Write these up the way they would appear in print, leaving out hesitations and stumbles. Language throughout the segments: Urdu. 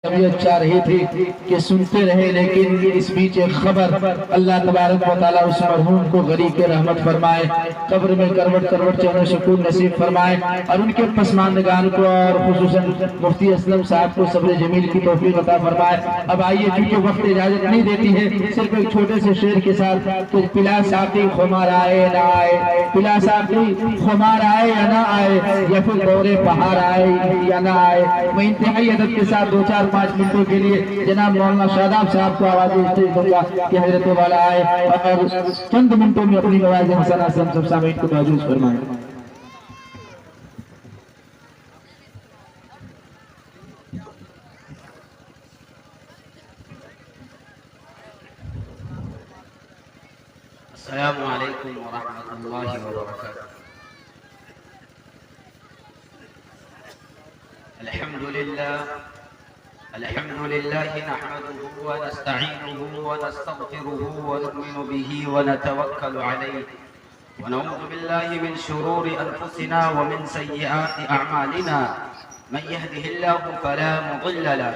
طبیعت چاہ رہی تھی کہ سنتے رہے، لیکن اس بیچ ایک خبر اللہ تبارک و تعالیٰ اس مرحوم کو غریق کے رحمت فرمائے، قبر میں کروٹ کروٹ چہرے سکون نصیب فرمائے، اور ان کے پسماندگان کو اور خصوصاً مفتی اسلم صاحب کو صبر جمیل کی توفیق عطا فرمائے۔ اب آئیے، چونکہ وقت اجازت نہیں دیتی ہے، صرف ایک چھوٹے سے شعر کے ساتھ کہ پلا ساقی خمار آئے نہ آئے، پلا ساقی خمار آئے یا نہ آئے، یا پھر دورے پہاڑ آئے یا نہ آئے، میں انتہائی ادب کے ساتھ 2-4-5 منٹوں کے لیے جناب مولانا شاداب صاحب کو آواز اسٹیج دوں گا کہ حضرت والا آئے اور چند منٹوں میں اپنی مواعظ حسنہ سے ہم سب سامعین کو معزز فرمائیں۔ السلام علیکم ورحمۃ اللہ وبرکاتہ۔ الحمد لله نحمده ونستعينه ونستغفره ونؤمن به ونتوكل عليه ونعوذ بالله من شرور أنفسنا ومن سيئات أعمالنا، من يهده الله فلا مضل له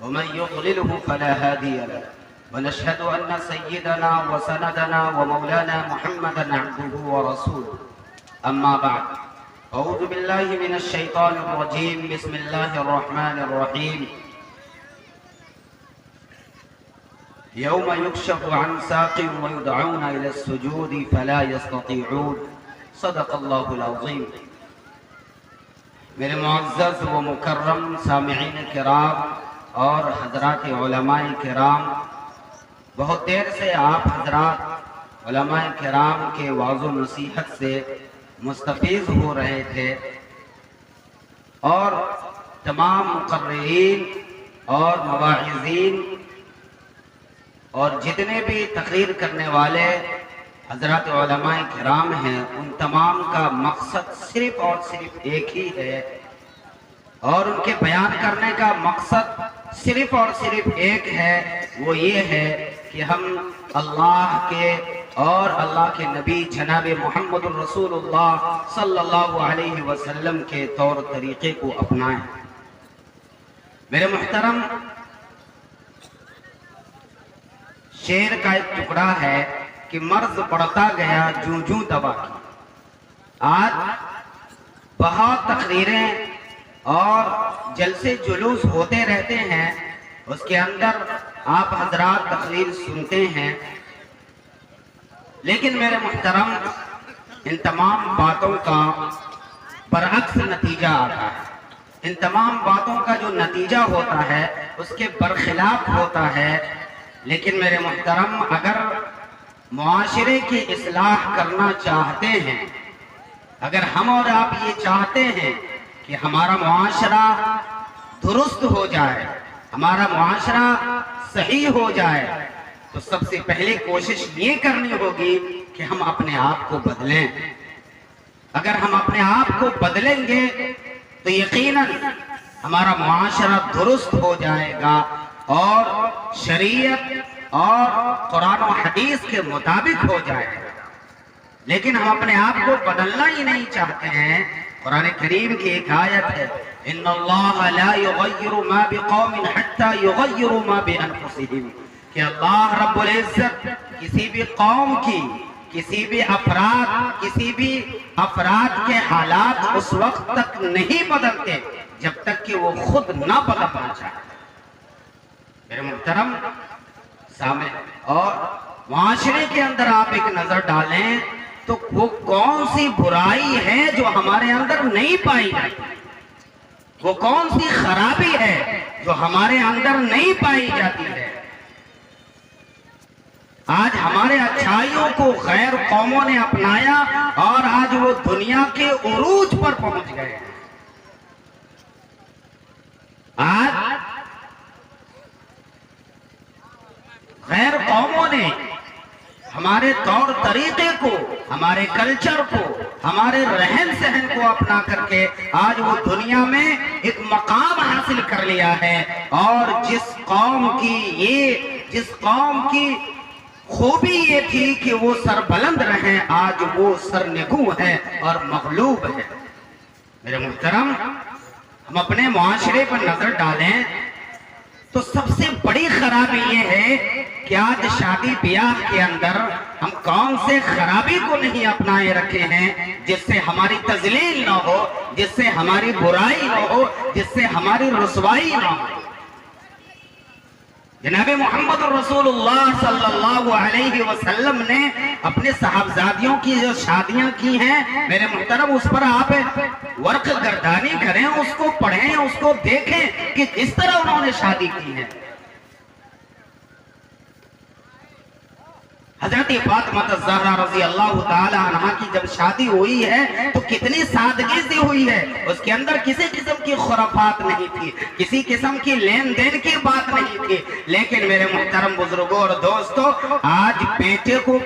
ومن يضلله فلا هادي له، ونشهد أن سيدنا وسندنا ومولانا محمدا عبده ورسوله، أما بعد، أعوذ بالله من الشيطان الرجيم، بسم الله الرحمن الرحيم، يوم يكشف عن ساق ويدعون إلى السجود فلا يستطيعون، صدق الله العظيم۔ میرے معزز و مکرم سامعین کرام اور حضرات علماء کرام، بہت دیر سے آپ حضرات علماء کرام کے وعظ و نصیحت سے مستفیض ہو رہے تھے، اور تمام مقررین اور مواعظین اور جتنے بھی تقریر کرنے والے حضرات علماء کرام ہیں، ان تمام کا مقصد صرف اور صرف ایک ہی ہے، اور ان کے بیان کرنے کا مقصد صرف اور صرف ایک ہے، وہ یہ ہے کہ ہم اللہ کے اور اللہ کے نبی جناب محمد الرسول اللہ صلی اللہ علیہ وسلم کے طور طریقے کو اپنائیں۔ میرے محترم، شعر کا ایک ٹکڑا ہے کہ مرض بڑھتا گیا جوں جوں دوا کی۔ آج بہت تقریریں اور جلسے جلوس ہوتے رہتے ہیں، اس کے اندر آپ حضرات تقریر سنتے ہیں، لیکن میرے محترم، ان تمام باتوں کا برعکس نتیجہ آتا ہے۔ ان تمام باتوں کا جو نتیجہ ہوتا ہے اس کے برخلاف ہوتا ہے۔ لیکن میرے محترم، اگر معاشرے کی اصلاح کرنا چاہتے ہیں، اگر ہم اور آپ یہ چاہتے ہیں کہ ہمارا معاشرہ درست ہو جائے، ہمارا معاشرہ صحیح ہو جائے، تو سب سے پہلے کوشش یہ کرنی ہوگی کہ ہم اپنے آپ کو بدلیں۔ اگر ہم اپنے آپ کو بدلیں گے تو یقیناً ہمارا معاشرہ درست ہو جائے گا اور شریعت اور قرآن و حدیث کے مطابق ہو جائے گا۔ لیکن ہم اپنے آپ کو بدلنا ہی نہیں چاہتے ہیں۔ قرآن کریم کی ایک آیت ہے، ان اللہ لا یغیر ما بقوم حتی یغیروا ما بانفسہم، کہ اللہ رب العزت کسی بھی قوم کی، کسی بھی افراد کے حالات اس وقت تک نہیں بدلتے جب تک کہ وہ خود نہ بدلنا چاہتے۔ میرے محترم سامع، اور معاشرے کے اندر آپ ایک نظر ڈالیں تو وہ کون سی برائی ہے جو ہمارے اندر نہیں پائی جاتی، وہ کون سی خرابی ہے جو ہمارے اندر نہیں پائی جاتی ہے۔ آج ہمارے اچھائیوں کو غیر قوموں نے اپنایا اور آج وہ دنیا کے عروج پر پہنچ گئے۔ آج غیر قوموں نے ہمارے طور طریقے کو، ہمارے کلچر کو، ہمارے رہن سہن کو اپنا کر کے آج وہ دنیا میں ایک مقام حاصل کر لیا ہے، اور جس قوم کی خوبی یہ تھی کہ وہ سربلند رہیں، آج وہ سرنگوں ہے اور مغلوب ہے۔ میرے محترم، ہم اپنے معاشرے پر نظر ڈالیں تو سب سے بڑی خرابی یہ ہے کہ آج شادی بیاہ کے اندر ہم کون سے خرابی کو نہیں اپنائے رکھے ہیں جس سے ہماری تذلیل نہ ہو، جس سے ہماری برائی نہ ہو، جس سے ہماری رسوائی نہ ہو۔ جناب محمد رسول اللہ صلی اللہ علیہ وسلم نے اپنے صاحبزادیوں کی جو شادیاں کی ہیں، میرے محترم اس پر آپ ورق گردانی کریں، اس کو پڑھیں، اس کو دیکھیں کہ کس طرح انہوں نے شادی کی ہے۔ حضرت فاطمہ الزہرا رضی اللہ تعالی عنہ کی جب شادی ہوئی ہے تو کتنی سادگی سے ہوئی ہے، اس کے اندر کسی قسم کی خرافات نہیں تھی، کسی قسم کی لین دین کی بات نہیں تھی۔ لیکن میرے محترم بزرگوں اور دوستو، آج بیٹے کو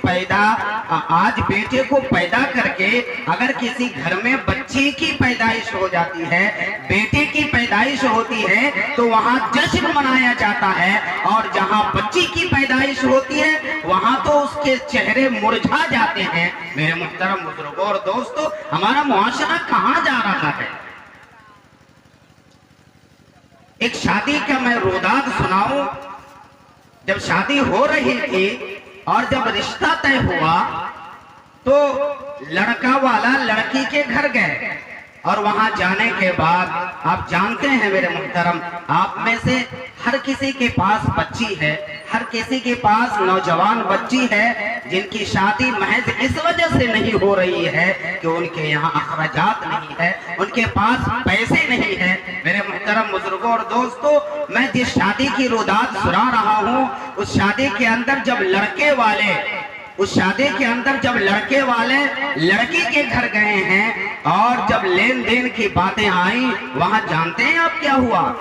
پیدا کر کے اگر کسی گھر میں بچی کی پیدائش ہو جاتی ہے، بیٹے کی پیدائش ہوتی ہے تو وہاں جشن منایا جاتا ہے، اور جہاں بچی کی پیدائش ہوتی ہے وہاں تو اس کے چہرے مرجھا جاتے ہیں۔ میرے محترم بزرگوں اور دوستو، ہمارا معاشرہ کہاں جا رہا ہے؟ ایک شادی کا میں روداد سناؤں۔ جب شادی ہو رہی تھی اور جب رشتہ طے ہوا تو لڑکا والا لڑکی کے گھر گئے، اور وہاں جانے کے بعد آپ جانتے ہیں میرے محترم، آپ میں سے ہر کسی کے پاس بچی ہے، ہر کسی کے پاس نوجوان بچی ہے جن کی شادی محض اس وجہ سے نہیں ہو رہی ہے کہ ان کے یہاں اخراجات نہیں ہے، ان کے پاس پیسے نہیں ہیں۔ میرے محترم بزرگوں اور دوستو، میں جس شادی کی روداد سنا رہا ہوں، اس شادی کے اندر جب لڑکے والے لڑکی کے گھر گئے ہیں اور جب لین دین کی باتیں آئیں، وہاں جانتے ہیں آپ کیا ہوا؟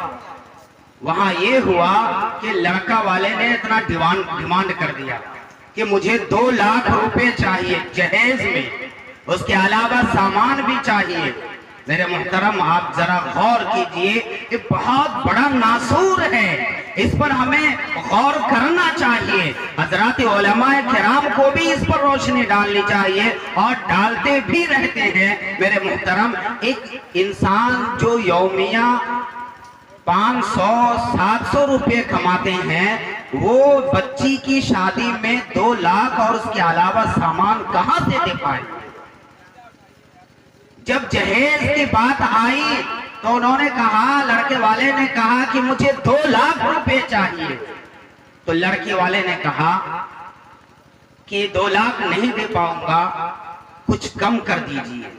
وہاں یہ ہوا کہ لڑکا والے نے اتنا ڈیمانڈ کر دیا کہ مجھے 2 لاکھ روپے چاہیے جہیز میں، اس کے علاوہ سامان بھی چاہیے۔ میرے محترم آپ ذرا غور کیجئے، یہ بہت بڑا ناسور ہے، اس پر ہمیں غور کرنا چاہیے۔ حضرات علماء کرام کو بھی اس پر روشنی ڈالنی چاہیے، اور ڈالتے بھی رہتے ہیں۔ میرے محترم، ایک انسان جو یومیہ 500-700 روپے کماتے ہیں، وہ بچی کی شادی میں 2 لاکھ اور اس کے علاوہ سامان کہاں سے دے پائے؟ جب جہیز کی بات آئی تو انہوں نے کہا، لڑکے والے نے کہا کہ مجھے 2 لاکھ روپے چاہیے۔ تو لڑکی والے نے کہا کہ 2 لاکھ نہیں دے پاؤں گا، کچھ کم کر دیجئے،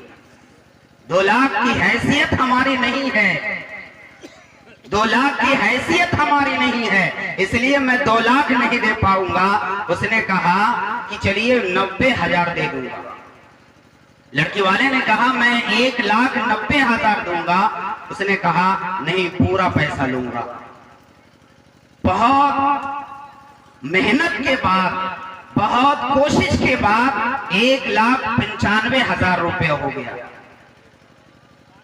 2 لاکھ کی حیثیت ہماری نہیں ہے، 2 لاکھ کی حیثیت ہماری نہیں ہے، اس لیے میں 2 لاکھ نہیں دے پاؤں گا۔ اس نے کہا کہ چلیے 90,000 دے دوں گا۔ لڑکی والے نے کہا میں 1,90,000 دوں گا۔ اس نے کہا نہیں، پورا پیسہ لوں گا۔ بہت محنت کے بعد، بہت کوشش کے بعد 1,95,000 روپے ہو گیا۔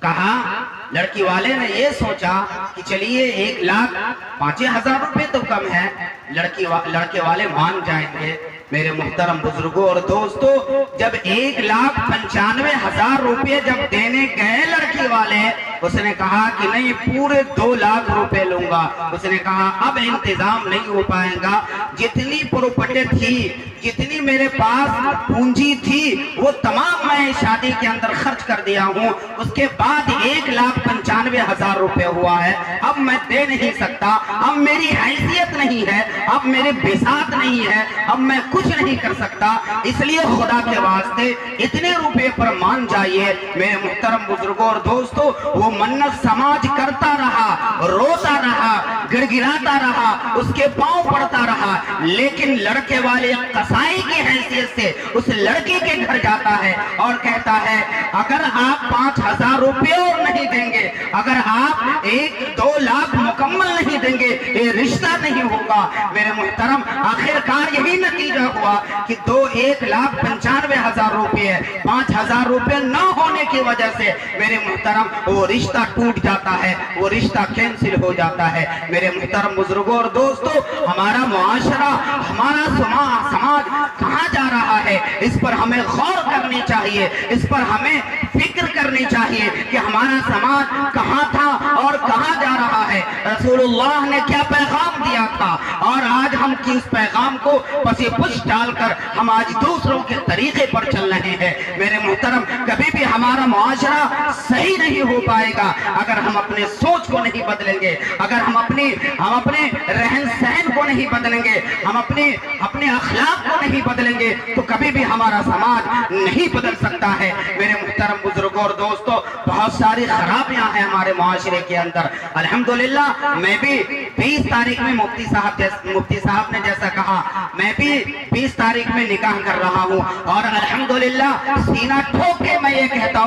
کہا، لڑکی والے نے یہ سوچا کہ چلیے 1,05,000 روپے تو کم ہے، لڑکے والے مان جائیں گے۔ میرے محترم بزرگوں اور دوستو، جب 1,95,000 روپے جب دینے گئے لڑکی والے، اس نے کہا کہ نہیں، پورے 2 لاکھ روپے لوں گا۔ اس نے کہا اب انتظام نہیں ہو پائے گا، جتنی پراپرٹی تھی، جتنی میرے پاس پونجی تھی، وہ تمام میں شادی کے اندر خرچ کر دیا ہوں، اس کے بعد 1,95,000 روپے ہوا ہے، اب میں دے نہیں سکتا، اب میری حیثیت نہیں ہے، اب میرے بساط نہیں ہے، اب میں کچھ نہیں کر سکتا، اس لیے خدا کے واسطے اتنے روپے پر مان جائیے۔ میرے محترم بزرگوں اور دوستو، وہ منت سماج کرتا رہا، روتا رہا، گڑگڑاتا رہا، اس کے پاؤں پڑتا رہا، لیکن لڑکے والے قصائی کی حیثیت سے اس لڑکی کے گھر جاتا ہے اور کہتا ہے اگر آپ 5,000 روپے اور نہیں دیں گے، اگر آپ 1-2 لاکھ مکمل نہیں دیں گے، یہ رشتہ نہیں ہوگا۔ میرے محترم، آخرکار یہی نتیجہ ہوا کہ 1,95,000 روپے 5,000 روپے نہ ہونے کی وجہ سے میرے محترم وہ رشتہ ٹوٹ جاتا ہے، وہ رشتہ کینسل ہو جاتا ہے۔ میرے محترم بزرگوں اور دوستو ہمارا معاشرہ، ہمارا سماج کہاں جا رہا ہے، اس پر ہمیں غور کرنی چاہیے، اس پر ہمیں فکر کرنی چاہیے کہ ہمارا سماج کہاں تھا اور کہاں جا رہا ہے، رسول اللہ نے کیا پیغام دیا تھا، اور آج ہم کس پیغام کو پس پش ڈال کر ہم آج دوسروں کے طریقے پر چل رہے ہیں۔ میرے محترم، کبھی بھی ہمارا معاشرہ صحیح نہیں ہو پائے گا اگر ہم اپنے سوچ کو نہیں بدلیں گے، اگر ہم اپنے رہن سہن کو نہیں بدلیں گے، ہم اپنے اخلاق کو نہیں بدلیں گے تو کبھی بھی ہمارا سماج نہیں بدل سکتا ہے۔ میرے محترم بزرگوں اور دوستوں، بہت ساری خرابیاں ہیں ہمارے معاشرے کے اندر۔ الحمدللہ میں بھی 20 تاریخ میں مفتی صاحب نے جیسا کہا، میں بھی 20 تاریخ میں نکاح کر رہا ہوں، اور الحمدللہ سینہ ٹھوک کے میں یہ کہتا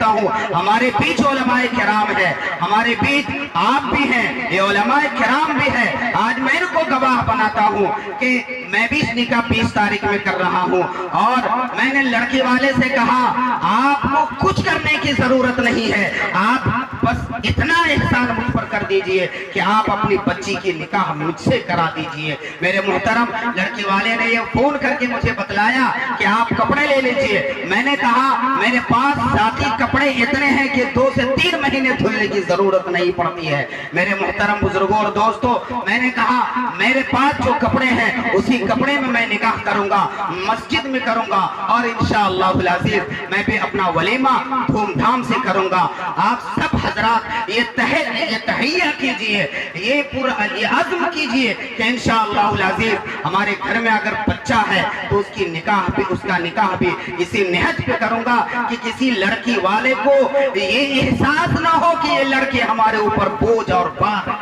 ہوں ہمارے بیچ علماء کرام ہے، ہمارے بیچ آپ بھی ہیں، یہ علماء کرام بھی ہیں۔ آج میں ان کو گواہ بناتا ہوں کہ میں بھی نکاح 20 تاریخ میں کر رہا ہوں، اور میں نے لڑکی والے سے کہا آپ کو کچھ کرنے کی ضرورت نہیں ہے، آپ بس اتنا احسان مجھ پر کر دیجئے کہ آپ اپنی بچی کی نکاح مجھ سے کرا دیجئے۔ میرے محترم، لڑکی والے نے یہ فون کر کے مجھے بتلایا کہ آپ کپڑے لے لیجئے۔ میں نے کہا میرے پاس ذاتی کپڑے اتنے ہیں کہ 2 سے 3 مہینے دھلنے کی ضرورت نہیں پڑتی ہے۔ میرے محترم بزرگوں اور دوستوں، میں نے کہا میرے پاس جو کپڑے ہیں اسی کپڑے میں نکاح کروں گا، مسجد میں کروں گا، اور انشاءاللہ العزیز میں بھی اپنا ولیمہ دھوم دھام سے کروں گا۔ آپ سب حضرات یہ تہیہ کیجئے، یہ عزم کیجئے کہ انشاءاللہ العزیز ہمارے گھر میں اگر بچہ ہے تو اس کا نکاح بھی اسی نہج پہ کروں گا کہ کسی لڑکی والے کو یہ احساس نہ ہو کہ یہ لڑکے ہمارے اوپر بوجھ اور بار ہے۔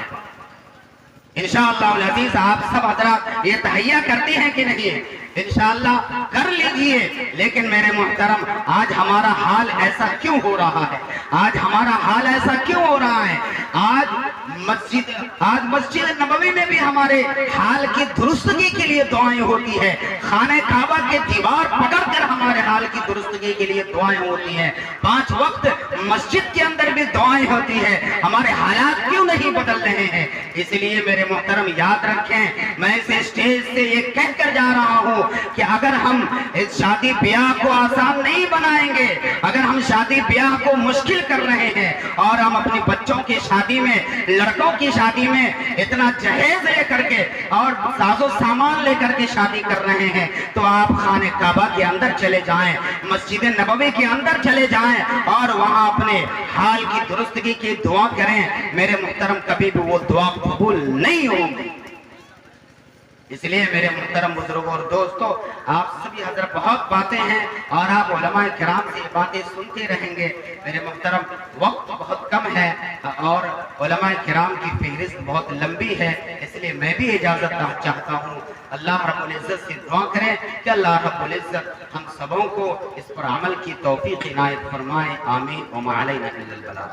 انشاءاللہ العزیز آپ سب حضرات یہ تہیہ کرتے ہیں کہ نہیں؟ انشاءاللہ کر لیجئے۔ لیکن میرے محترم، آج ہمارا حال ایسا کیوں ہو رہا ہے؟ آج مسجد نبوی میں بھی ہمارے حال کی درستگی کے لیے دعائیں ہوتی ہے، خانہ کعبہ کے دیوار پکڑ کر ہمارے حال کی درستگی کے لیے دعائیں ہوتی ہیں، 5 وقت مسجد کے اندر بھی دعائیں ہوتی ہیں۔ ہمارے حالات کیوں نہیں بدل رہے ہیں؟ اس لیے میرے محترم یاد رکھیں، میں اس اسٹیج سے یہ کہہ کر جا رہا ہوں کہ اگر ہم اس شادی بیاہ کو آسان نہیں بنائیں گے، اگر ہم شادی بیاہ کو مشکل کر رہے ہیں، اور ہم اپنی بچوں کی شادی میں، لڑکوں کی شادی میں اتنا جہیز لے کر کے اور ساز و سامان لے کر کے شادی کر رہے ہیں، تو آپ خانہ کعبہ کے اندر چلے جائیں، مسجد نبوی کے اندر چلے جائیں، اور وہاں اپنے حال کی درستگی کی دعا کریں۔ میرے محترم، کبھی بھی وہ دعا قبول نہیں ہوگی۔ اس لیے میرے محترم بزرگوں اور دوستوں، آپ سبھی حضرت بہت باتیں ہیں اور آپ علماء کرام سے باتیں سنتے رہیں گے۔ میرے محترم، وقت بہت کم ہے اور علماء کرام کی فہرست بہت لمبی ہے، اس لیے میں بھی اجازت چاہتا ہوں۔ اللہ رب العزت سے دعا کریں کہ اللہ رب العزت ہم سبوں کو اس پر عمل کی توفیق عنایت فرمائے۔ آمین۔ وما علینا الا البلاغ۔